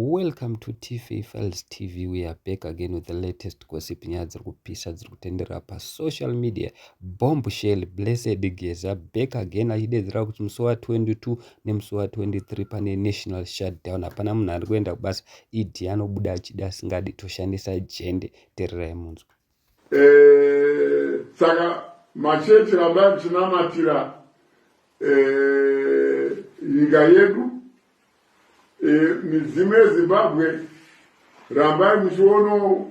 Welcome to TV Files TV. We are back again with the latest gossip nyaya dziri kupisa dziri kutendera social media. Bombshell Blessed Geza back again achidedzera kuti musi wa22 nemusi wa23 pane national shutdown. Hapana munhu ari kuenda kubasa. Idi anobuda achida asingadi toshandisa jende. Tererai munzwa. Saka machechi rambai kuchinamatira nyika yedu, midzimu yeZimbabwe, rambai muchiona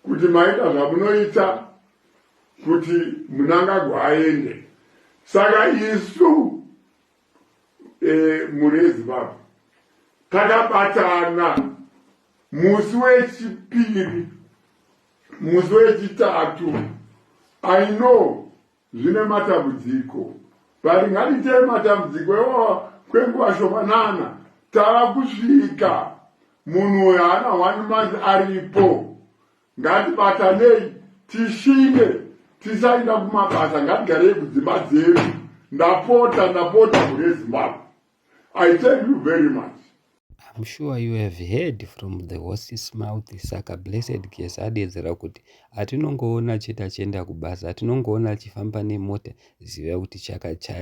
kuti maita zvamunoita kuti Mnangagwa aende. Saka isu muri yeZimbabwe takabatana musi wechipiri, musi wechitatu. I know zvine matambudziko, but ngatite matambudziko kwenguva shomanana. Tava kusvika munhu uyu haana 1 month aripo. Ngatibatanei tishinge tisaenda kumabasa, ngatigarei kudzimba dzedu. Ndapota muri yeZimbabwe. I thank you very much. I'm sure you have heard from the horse's mouth. Saka Blessed Geza adedzera kuti atinongoona chete achienda kubasa, atinongoona achifamba nemota, ziva kuti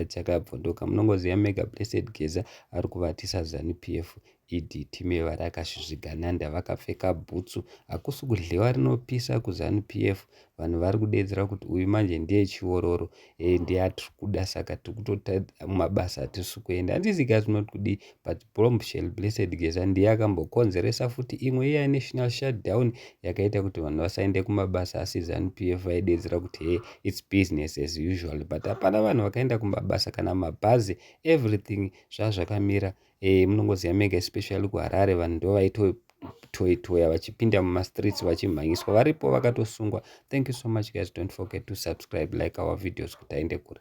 chakabvondoka. Munongoziva Mega Blessed Geza ari kuvatisa ZANU-PF. Idi time vari akasvizvigananda vakapfeka bhutsu. Hakusi kudliwa rinopisa kuZANU-PF. Vanhu vari kudedzera kuti uyu manje ndiye chiororo, ndiye atiri kuda, saka tikutota mumabasa atisi kuenda. Handisi guys not kudi, but Bombshell Blessed Geza ndiye akambokonzeresa futi imwe iya national shutdown yakaita kuti vanhu vasaende kumabasa, asi ZANU-PF vaidedzera kuti hey, it's business as usual. But hapana vanhu vakaenda kumabasa kana mabhazi, everything zvazvakamira. Munongoziva Mega especially kuHarare vanhu ndo vaitotoya vachipinda mumastreets vachimhanyiswa, varipo vakatosungwa. Thank you so much guys. Don't forget to subscribe, like our videos kuti aende kure.